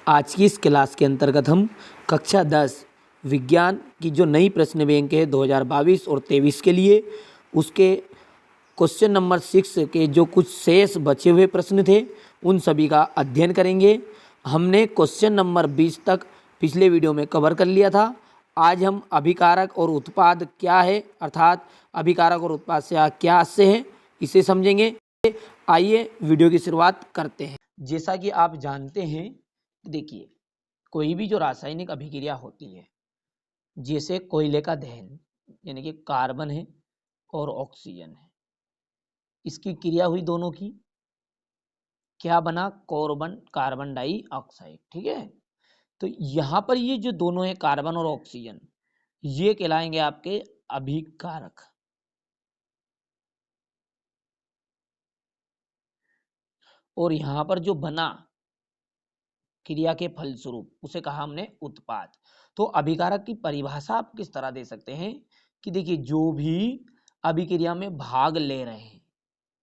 आज की इस क्लास के अंतर्गत हम कक्षा 10 विज्ञान की जो नई प्रश्न बैंक है 2022 और 23 के लिए उसके क्वेश्चन नंबर 6 के जो कुछ शेष बचे हुए प्रश्न थे उन सभी का अध्ययन करेंगे। हमने क्वेश्चन नंबर 20 तक पिछले वीडियो में कवर कर लिया था। आज हम अभिकारक और उत्पाद क्या है अर्थात अभिकारक और उत्पाद से क्या आशय है इसे समझेंगे। आइए वीडियो की शुरुआत करते हैं। जैसा कि आप जानते हैं, देखिए कोई भी जो रासायनिक अभिक्रिया होती है, जैसे कोयले का दहन यानी कि कार्बन है और ऑक्सीजन है, इसकी क्रिया हुई दोनों की, क्या बना? Carbon dioxide. ठीक है, तो यहाँ पर ये जो दोनों है कार्बन और ऑक्सीजन, ये कहलाएंगे आपके अभिकारक। और यहाँ पर जो बना क्रिया के फलस्वरूप उसे कहा हमने उत्पाद। तो अभिकारक की परिभाषा आप किस तरह दे सकते हैं कि देखिए जो भी अभिक्रिया में भाग ले रहे हैं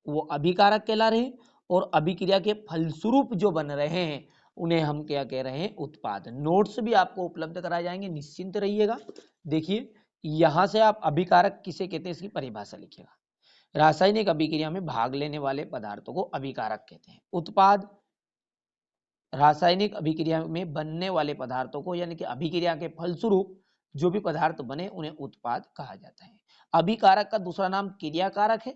वो अभिकारक कहला रहे हैं और अभिक्रिया के फलस्वरूप जो बन रहे हैं उन्हें हम क्या कह रहे हैं? उत्पाद। नोट्स भी आपको उपलब्ध कराए जाएंगे, निश्चिंत रहिएगा। देखिए यहां से आप अभिकारक किसे कहते हैं इसकी परिभाषा लिखिएगा। रासायनिक अभिक्रिया में भाग लेने वाले पदार्थों को अभिकारक कहते हैं। उत्पाद रासायनिक अभिक्रिया में बनने वाले पदार्थों को यानी कि अभिक्रिया के फलस्वरूप जो भी पदार्थ बने उन्हें उत्पाद कहा जाता है। अभिकारक का दूसरा नाम क्रियाकारक है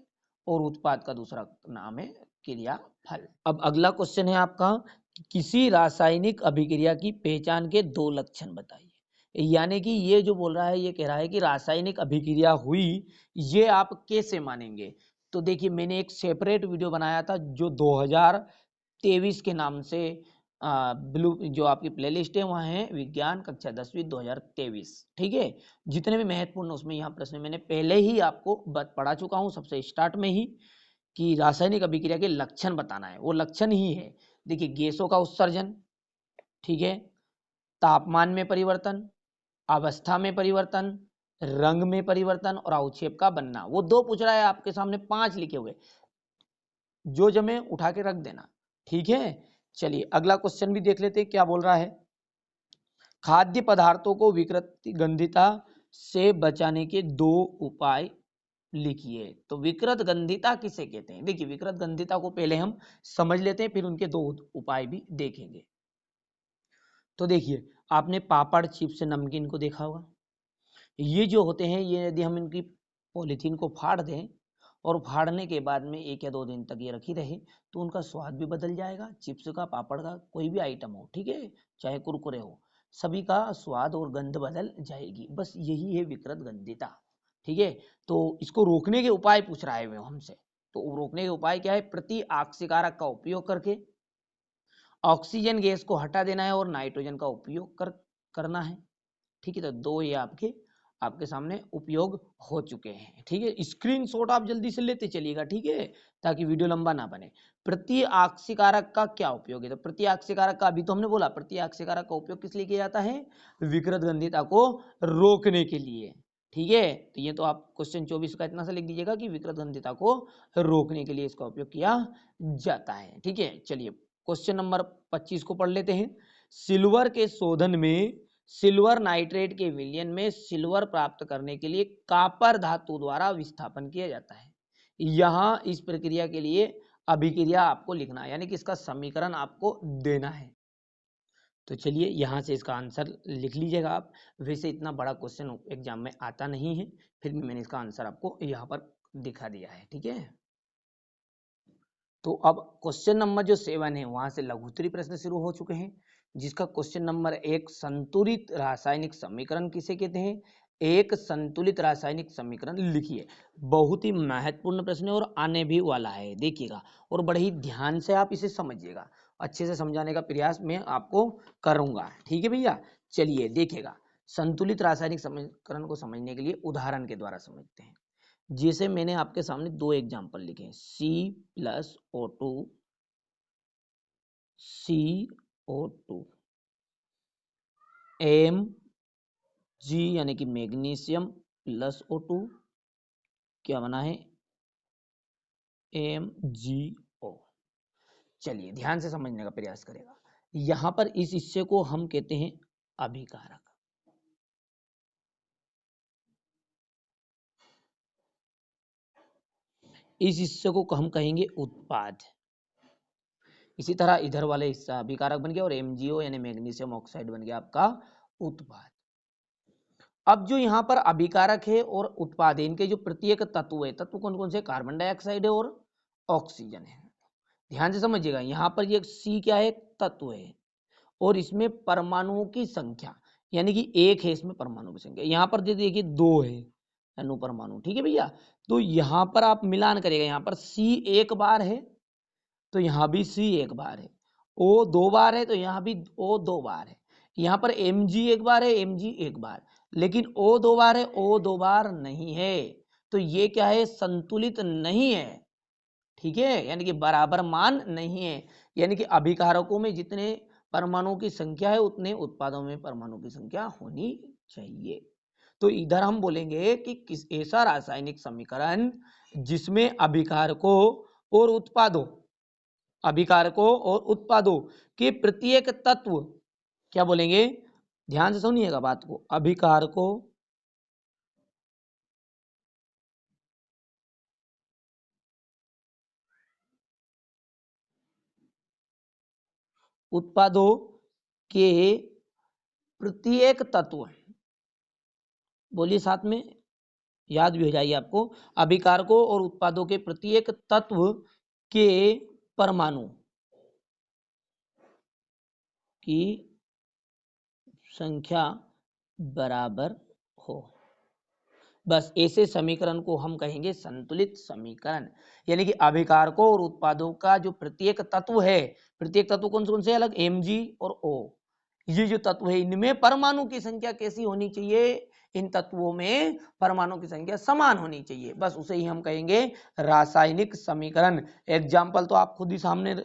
और उत्पाद का दूसरा नाम है क्रियाफल। अब अगला क्वेश्चन है आपका, किसी रासायनिक अभिक्रिया की पहचान के दो लक्षण बताइए। यानी कि ये जो बोल रहा है ये कह रहा है कि रासायनिक अभिक्रिया हुई, ये आप कैसे मानेंगे? तो देखिए मैंने एक सेपरेट वीडियो बनाया था जो 2023 के नाम से ब्लू जो आपकी प्लेलिस्ट है वहाँ है विज्ञान कक्षा 10वीं 2023। ठीक है, जितने भी महत्वपूर्ण उसमें यहाँ प्रश्न मैंने पहले ही आपको पढ़ा चुका हूँ सबसे स्टार्ट में ही कि रासायनिक अभिक्रिया के लक्षण बताना है। वो लक्षण ही है, देखिए गैसों का उत्सर्जन, ठीक है, तापमान में परिवर्तन, अवस्था में परिवर्तन, रंग में परिवर्तन और अवक्षेप का बनना। वो दो पूछ रहा है, आपके सामने 5 लिखे हुए, जो जमे उठा के रख देना। ठीक है, चलिए अगला क्वेश्चन भी देख लेते हैं क्या बोल रहा है। खाद्य पदार्थों को विकृत गंधिता से बचाने के दो उपाय लिखिए। तो विकृत गंधिता किसे कहते हैं? देखिए विकृत गंधिता को पहले हम समझ लेते हैं, फिर उनके दो उपाय भी देखेंगे। तो देखिए आपने पापड़, चिप्स, नमकीन को देखा होगा। ये जो होते हैं ये यदि हम इनकी पॉलीथीन को फाड़ दें और फाड़ने के बाद में 1 या 2 दिन तक ये रखी रहे तो उनका स्वाद भी बदल जाएगा। चिप्स का, पापड़ का, कोई भी आइटम हो, ठीक है, चाहे कुरकुरे हो, सभी का स्वाद और गंध बदल जाएगी। बस यही है विकृत गंधिता। ठीक है, तो इसको रोकने के उपाय पूछ रहा है वो हमसे। तो रोकने के उपाय क्या है? प्रति ऑक्सीकारक का उपयोग करके ऑक्सीजन गैस को हटा देना है और नाइट्रोजन का उपयोग करना है। ठीक है, तो दो ये आपके आपके सामने उपयोग हो चुके हैं। ठीक है, स्क्रीनशॉट आप जल्दी से लेते चलिएगा, ठीक है, ताकि वीडियो लंबा ना बने। प्रति ऑक्सीकारक का क्या उपयोग है? तो प्रति ऑक्सीकारक का अभी तो हमने बोला, प्रति ऑक्सीकारक का उपयोग किस लिए किया जाता है? विकृत गंधिता को रोकने के लिए। ठीक है, तो ये तो आप क्वेश्चन 24 का इतना सा लिख दीजिएगा कि विकृत गंधिता को रोकने के लिए इसका उपयोग किया जाता है। ठीक है, चलिए क्वेश्चन नंबर 25 को पढ़ लेते हैं। सिल्वर के शोधन में सिल्वर नाइट्रेट के विलयन में सिल्वर प्राप्त करने के लिए कॉपर धातु द्वारा विस्थापन किया जाता है। यहाँ इस प्रक्रिया के लिए अभिक्रिया आपको लिखना है, यानी कि इसका समीकरण आपको देना है। तो चलिए यहाँ से इसका आंसर लिख लीजिएगा आप। वैसे इतना बड़ा क्वेश्चन एग्जाम में आता नहीं है, फिर भी मैंने इसका आंसर आपको यहाँ पर दिखा दिया है। ठीक है, तो अब क्वेश्चन नंबर जो 7 है वहां से लघुत्तरी प्रश्न शुरू हो चुके हैं, जिसका क्वेश्चन नंबर 1, संतुलित रासायनिक समीकरण किसे कहते हैं? एक संतुलित रासायनिक समीकरण लिखिए। बहुत ही महत्वपूर्ण प्रश्न है और आने भी वाला है, देखिएगा और बड़े ही ध्यान से आप इसे समझिएगा। अच्छे से समझाने का प्रयास मैं आपको करूंगा। ठीक है भैया, चलिए देखिएगा। संतुलित रासायनिक समीकरण को समझने के लिए उदाहरण के द्वारा समझते हैं। जैसे मैंने आपके सामने दो एग्जाम्पल लिखे हैं, C+O2, CO2, Mg यानी कि मैग्नीशियम प्लस O2, क्या बना है? MgO। चलिए ध्यान से समझने का प्रयास करेगा। यहां पर इस हिस्से को हम कहते हैं अभिकारक। इस हिस्से को हम कहेंगे उत्पाद। इसी तरह इधर वाले हिस्सा अभिकारक बन गया और MgO यानी मैग्नीशियम ऑक्साइड बन गया आपका उत्पाद। अब जो यहाँ पर अभिकारक है और उत्पाद है, इनके जो प्रत्येक तत्व है, तत्व कौन कौन से? कार्बन डाइऑक्साइड है और ऑक्सीजन है। ध्यान से समझिएगा, यहाँ पर ये C क्या है? तत्व है, और इसमें परमाणुओं की संख्या यानी कि 1 है इसमें परमाणु की संख्या। यहाँ पर देखिए 2 है अणु परमाणु, ठीक है भैया। तो यहाँ पर आप मिलान करिएगा, यहाँ पर C एक बार है तो यहाँ भी C एक बार है, O 2 बार है तो यहाँ भी O 2 बार है, यहाँ पर Mg एक बार है, Mg एक बार, लेकिन O 2 बार है, O 2 बार नहीं है। तो ये क्या है? संतुलित नहीं है, ठीक है, यानी कि बराबर मान नहीं है। यानी कि अभिकारकों में जितने परमाणुओं की संख्या है उतने उत्पादों में परमाणु की संख्या होनी चाहिए। तो इधर हम बोलेंगे कि किस ऐसा रासायनिक समीकरण जिसमें अभिकारकों और उत्पादों के प्रत्येक तत्व, क्या बोलेंगे? ध्यान से सुनिएगा बात को, अभिकारकों उत्पादों के प्रत्येक तत्व, बोलिए साथ में, याद भी हो जाइए आपको, अभिकारकों और उत्पादों के प्रत्येक तत्व के परमाणु की संख्या बराबर हो। बस ऐसे समीकरण को हम कहेंगे संतुलित समीकरण। यानी कि अभिकारकों और उत्पादों का जो प्रत्येक तत्व है, प्रत्येक तत्व कौन कौन से? अलग Mg और O, ये जो तत्व है इनमें परमाणु की संख्या कैसी होनी चाहिए? इन तत्वों में परमाणु की संख्या समान होनी चाहिए, बस उसे ही हम कहेंगे रासायनिक समीकरण। एग्जाम्पल तो आप खुद ही सामने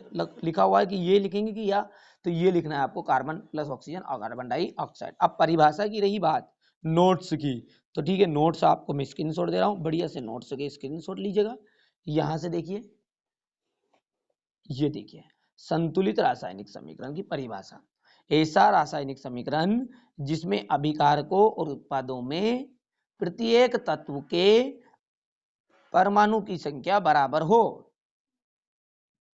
लिखा हुआ है कि ये लिखेंगे कि या, तो ये लिखना है आपको कार्बन प्लस ऑक्सीजन और कार्बन डाइऑक्साइड। अब परिभाषा की रही बात नोट्स की, तो ठीक है, नोट्स आपको मैं स्क्रीनशॉट दे रहा हूं, बढ़िया से नोट्स के स्क्रीनशॉट लीजिएगा। यहां से देखिए, ये देखिए संतुलित रासायनिक समीकरण की परिभाषा, ऐसा रासायनिक समीकरण जिसमें अभिकारकों और उत्पादों में प्रत्येक तत्व के परमाणु की संख्या बराबर हो,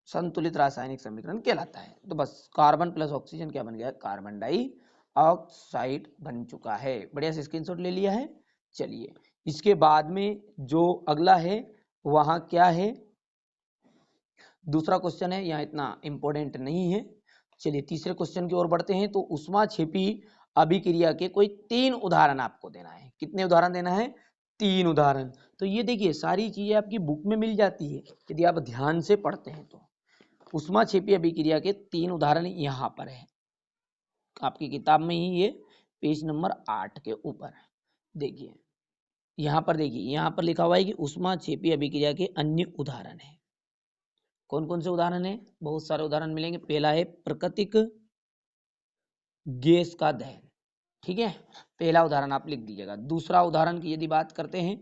संतुलित रासायनिक समीकरण कहलाता है। तो बस कार्बन प्लस ऑक्सीजन क्या बन गया? कार्बन डाइऑक्साइड बन चुका है। बढ़िया से स्क्रीनशॉट ले लिया है। चलिए इसके बाद में जो अगला है वहां क्या है? दूसरा क्वेश्चन है, यहाँ इतना इंपॉर्टेंट नहीं है। चलिए तीसरे क्वेश्चन की ओर बढ़ते हैं। तो ऊष्माक्षेपी अभिक्रिया के कोई 3 उदाहरण आपको देना है। कितने उदाहरण देना है? 3 उदाहरण। तो ये देखिए सारी चीजें आपकी बुक में मिल जाती है यदि आप ध्यान से पढ़ते हैं तो। ऊष्माक्षेपी अभिक्रिया के 3 उदाहरण यहाँ पर है, आपकी किताब में ही ये पेज नंबर 8 के ऊपर है। देखिए यहाँ पर, देखिए यहाँ पर लिखा हुआ है कि ऊष्माक्षेपी अभिक्रिया के अन्य उदाहरण है। कौन कौन से उदाहरण है? बहुत सारे उदाहरण मिलेंगे। पहला है प्राकृतिक गैस का दहन, ठीक है, पहला उदाहरण आप लिख दीजिएगा। दूसरा उदाहरण की यदि बात करते हैं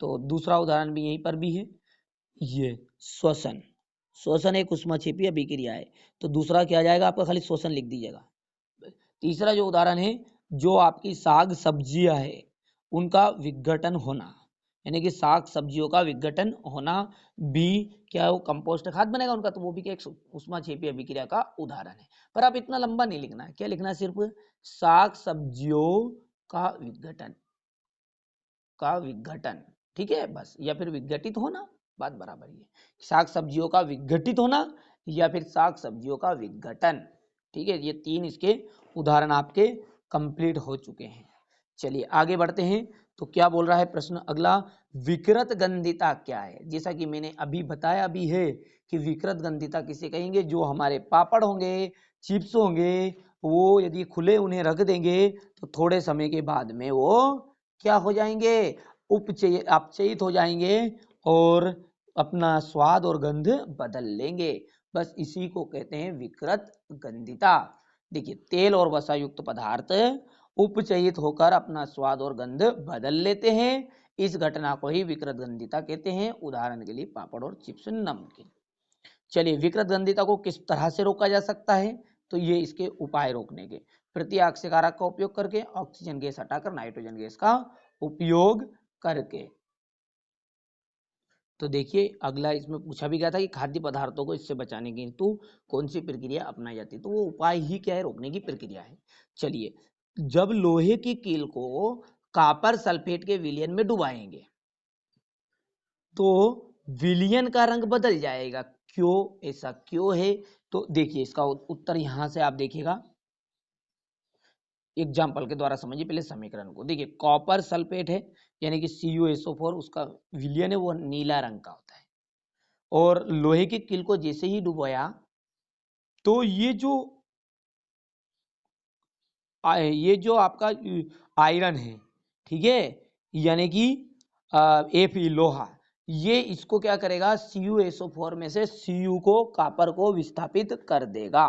तो दूसरा उदाहरण भी यहीं पर भी है, ये श्वसन। श्वसन एक ऊष्माक्षेपी अभिक्रिया है, तो दूसरा क्या आ जाएगा आपका? खाली श्वसन लिख दीजिएगा। तीसरा जो उदाहरण है, जो आपकी साग सब्जियां है उनका विघटन होना, यानी कि साग सब्जियों का विघटन होना भी क्या, वो कंपोस्ट खाद बनेगा उनका, तो वो भी क्या एक ऊष्माक्षेपी अभिक्रिया का उदाहरण है। पर आप इतना लंबा नहीं लिखना है, क्या लिखना है? सिर्फ साग सब्जियों का विघटन, ठीक है बस, या फिर विघटित होना, बात बराबर ही है। साग सब्जियों का विघटित होना या फिर साग सब्जियों का विघटन, ठीक है। ये 3 इसके उदाहरण आपके कंप्लीट हो चुके हैं। चलिए आगे बढ़ते हैं। तो क्या बोल रहा है प्रश्न अगला? विकृत गंधिता क्या है? जैसा कि मैंने अभी बताया भी है कि विकृत गंधिता किसे कहेंगे? जो हमारे पापड़ होंगे, चिप्स होंगे, वो यदि खुले उन्हें रख देंगे तो थोड़े समय के बाद में वो क्या हो जाएंगे? अपचयित हो जाएंगे और अपना स्वाद और गंध बदल लेंगे। बस इसी को कहते हैं विकृत गंधिता। देखिए तेल और वसा युक्त पदार्थ उपचयित होकर अपना स्वाद और गंध बदल लेते हैं, इस घटना को ही विकृत गंधिता कहते हैं। उदाहरण के लिए पापड़ और चिप्स, नमकीन। चलिए विकृत गंधिता को किस तरह से रोका जा सकता है? तो ये इसके उपाय रोकने के, प्रतिऑक्सीय कारक का उपयोग करके, ऑक्सीजन गैस हटाकर नाइट्रोजन गैस का उपयोग करके। तो देखिए अगला इसमें पूछा भी गया था कि खाद्य पदार्थों को इससे बचाने की हेतु कौन सी प्रक्रिया अपनाई जाती है, तो वो उपाय ही क्या है, रोकने की प्रक्रिया है। चलिए, जब लोहे की कील को कॉपर सल्फेट के विलयन में डुबाएंगे तो विलयन का रंग बदल जाएगा। क्यों, ऐसा क्यों है? तो देखिए इसका उत्तर यहां से आप देखिएगा, एग्जाम्पल के द्वारा समझिए पहले समीकरण को। देखिए कॉपर सल्फेट है यानी कि CuSO4, उसका विलयन है वो नीला रंग का होता है, और लोहे की कील को जैसे ही डुबाया तो ये जो आपका आयरन है, ठीक है, यानी कि Fe लोहा, ये इसको क्या करेगा, CuSO4 में से Cu को, कॉपर को विस्थापित कर देगा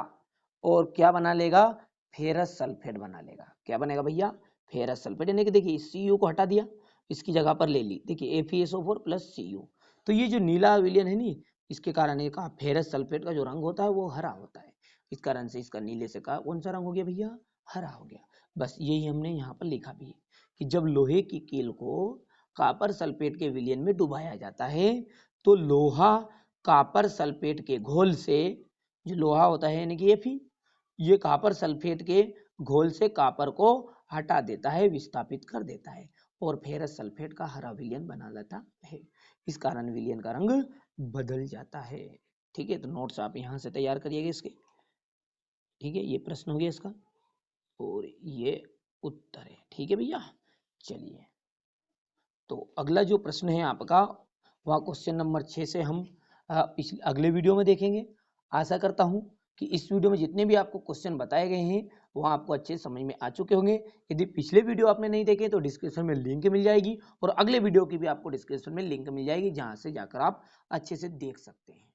और क्या बना लेगा, फेरस सल्फेट बना लेगा। क्या बनेगा भैया, फेरस सल्फेट। यानी कि देखिए Cu को हटा दिया, इसकी जगह पर ले ली, देखिए FeSO4 प्लस Cu, तो ये जो नीला विलयन है नी, इसके कारण ये कहा फेरस सल्फेट का जो रंग होता है वो हरा होता है, इस कारण से इसका नीले से कहा कौन सा रंग हो गया भैया, हरा हो गया। बस यही हमने यहाँ पर लिखा भी है कि जब लोहे की कील को कॉपर सल्फेट के विलयन में डुबाया जाता है तो लोहा कॉपर सल्फेट के घोल से, जो लोहा होता है यानी कि Fe, ये कॉपर सल्फेट के घोल से कॉपर को हटा देता है, विस्थापित कर देता है और फेरस सल्फेट का हरा विलयन बना लेता है। इस कारण विलयन का रंग बदल जाता है। ठीक है, तो नोट्स आप यहाँ से तैयार करिएगा इसके। ठीक है, ये प्रश्न हो गया इसका और ये उत्तर है। ठीक है भैया, चलिए तो अगला जो प्रश्न है आपका वह क्वेश्चन नंबर 6 से हम पिछले अगले वीडियो में देखेंगे। आशा करता हूं कि इस वीडियो में जितने भी आपको क्वेश्चन बताए गए हैं वह आपको अच्छे समझ में आ चुके होंगे। यदि पिछले वीडियो आपने नहीं देखे तो डिस्क्रिप्शन में लिंक मिल जाएगी और अगले वीडियो की भी आपको डिस्क्रिप्शन में लिंक मिल जाएगी, जहां से जाकर आप अच्छे से देख सकते हैं।